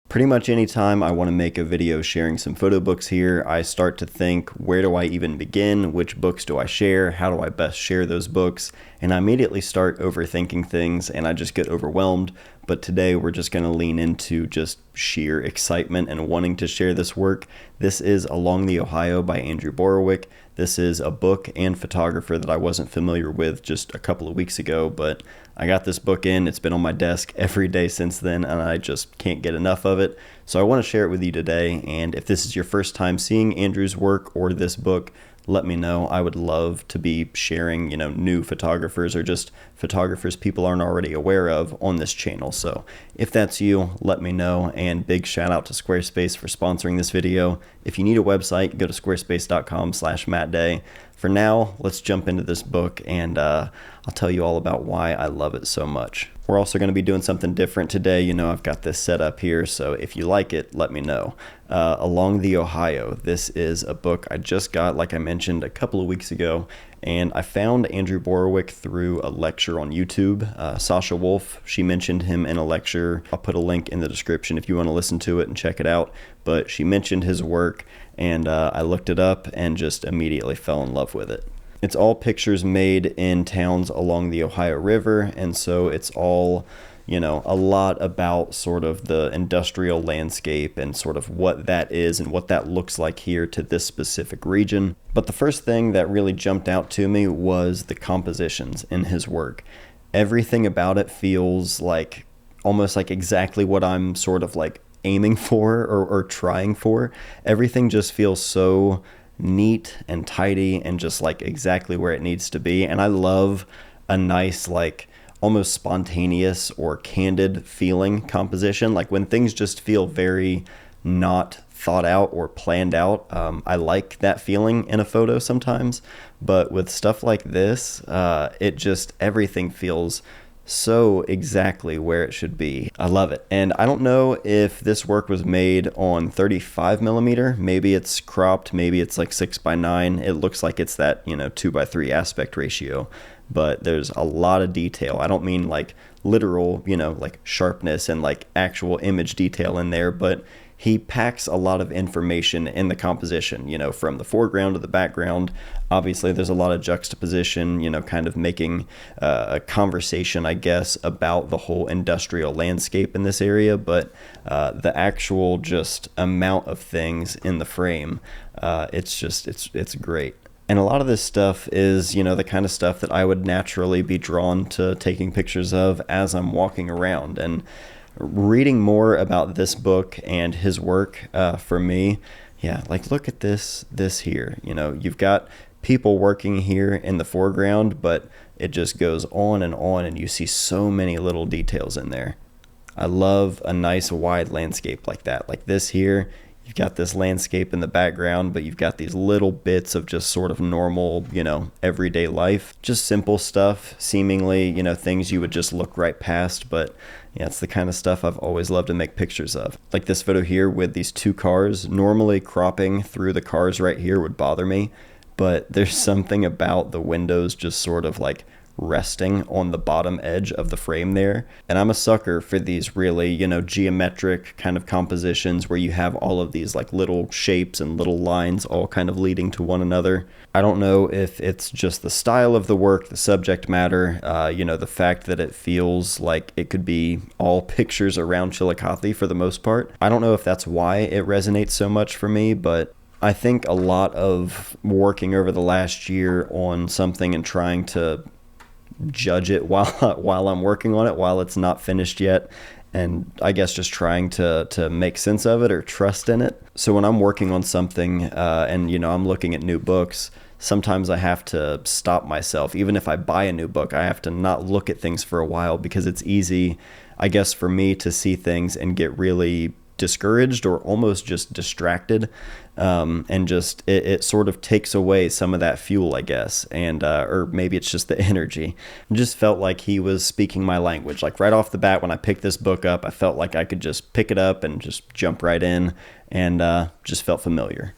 Pretty much anytime I want to make a video sharing some photo books here, I start to think, where do I even begin? Which books do I share? How do I best share those books? And I immediately start overthinking things and I just get overwhelmed. But today we're just going to lean into just sheer excitement and wanting to share this work. This is Along the Ohio by Andrew Borowiec. This is a book and photographer that I wasn't familiar with just a couple of weeks ago, but I got this book in. It's been on my desk every day since then, and I just can't get enough of it. So I want to share it with you today, and if this is your first time seeing Andrew's work or this book, let me know. I would love to be sharing, new photographers or just photographers people aren't already aware of on this channel. So if that's you, let me know. And big shout out to Squarespace for sponsoring this video. If you need a website, go to squarespace.com/MattDay. For now, let's jump into this book and I'll tell you all about why I love it so much. We're also going to be doing something different today. I've got this set up here, so if you like it, let me know. Along the Ohio. This is a book I just got, like I mentioned, a couple of weeks ago, and I found Andrew Borowiec through a lecture on YouTube. Sasha Wolf, she mentioned him in a lecture. I'll put a link in the description if you want to listen to it and check it out, but she mentioned his work, and I looked it up and just immediately fell in love with it. It's all pictures made in towns along the Ohio River, and so it's all, a lot about sort of the industrial landscape and sort of what that is and what that looks like here to this specific region. But the first thing that really jumped out to me was the compositions in his work. Everything about it feels like almost like exactly what I'm sort of like aiming for or trying for. Everything just feels so neat and tidy and just like exactly where it needs to be. And I love a nice, like almost spontaneous or candid feeling composition. Like when things just feel very not thought out or planned out. I like that feeling in a photo sometimes, but with stuff like this, everything feels so exactly where it should be. I love it. And I don't know if this work was made on 35 millimeter. Maybe it's cropped. Maybe it's like 6:9. It looks like it's that, 2:3 aspect ratio, but there's a lot of detail. I don't mean like literal, like sharpness and like actual image detail in there, but he packs a lot of information in the composition, from the foreground to the background. Obviously, there's a lot of juxtaposition, kind of making a conversation, I guess, about the whole industrial landscape in this area. But the actual just amount of things in the frame, it's great. And a lot of this stuff is, the kind of stuff that I would naturally be drawn to taking pictures of as I'm walking around. And reading more about this book and his work, for me, look at this here. You've got people working here in the foreground, but it just goes on, and you see so many little details in there. I love a nice wide landscape like that. Like this here, you've got this landscape in the background, but you've got these little bits of just sort of normal, everyday life. Just simple stuff, seemingly, things you would just look right past, but it's the kind of stuff I've always loved to make pictures of. Like this photo here with these two cars. Normally cropping through the cars right here would bother me, but there's something about the windows just sort of like resting on the bottom edge of the frame there. And I'm a sucker for these really, geometric kind of compositions where you have all of these like little shapes and little lines all kind of leading to one another. I don't know if it's just the style of the work, the subject matter, the fact that it feels like it could be all pictures around Chillicothe for the most part. I don't know if that's why it resonates so much for me, but I think a lot of working over the last year on something and trying to judge it while I'm working on it, while it's not finished yet, and I guess just trying to make sense of it or trust in it. So when I'm working on something and I'm looking at new books, sometimes I have to stop myself. Even if I buy a new book, I have to not look at things for a while, because it's easy, I guess, for me to see things and get really discouraged or almost just distracted, and just it sort of takes away some of that fuel, I guess, and or maybe it's just the energy. It just felt like he was speaking my language. Like right off the bat when I picked this book up, I felt like I could just pick it up and just jump right in, and just felt familiar.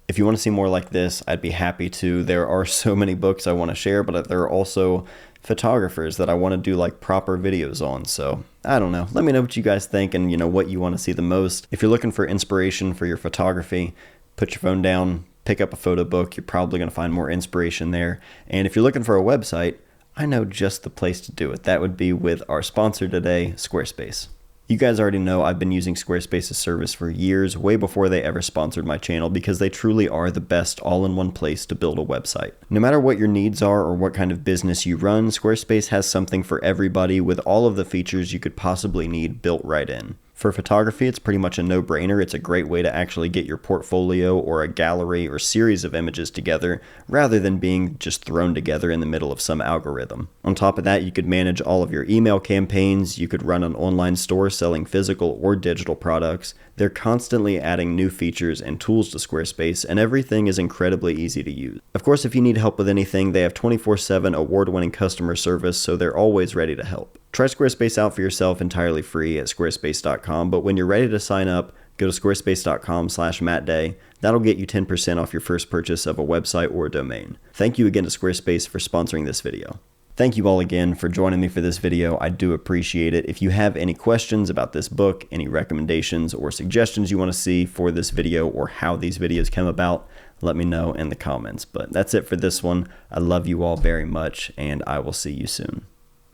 If you want to see more like this, I'd be happy to. There are so many books I want to share, but there are also photographers that I want to do like proper videos on. So I don't know. Let me know what you guys think and what you want to see the most. If you're looking for inspiration for your photography, put your phone down, pick up a photo book. You're probably going to find more inspiration there. And if you're looking for a website, I know just the place to do it. That would be with our sponsor today, Squarespace. You guys already know I've been using Squarespace's service for years, way before they ever sponsored my channel, because they truly are the best all-in-one place to build a website. No matter what your needs are or what kind of business you run, Squarespace has something for everybody with all of the features you could possibly need built right in. For photography, it's pretty much a no-brainer. It's a great way to actually get your portfolio or a gallery or series of images together rather than being just thrown together in the middle of some algorithm. On top of that, you could manage all of your email campaigns. You could run an online store selling physical or digital products. They're constantly adding new features and tools to Squarespace, and everything is incredibly easy to use. Of course, if you need help with anything, they have 24/7 award-winning customer service, so they're always ready to help. Try Squarespace out for yourself entirely free at squarespace.com, but when you're ready to sign up, go to squarespace.com/MattDay. That'll get you 10% off your first purchase of a website or a domain. Thank you again to Squarespace for sponsoring this video. Thank you all again for joining me for this video. I do appreciate it. If you have any questions about this book, any recommendations or suggestions you want to see for this video or how these videos come about, let me know in the comments. But that's it for this one. I love you all very much, and I will see you soon.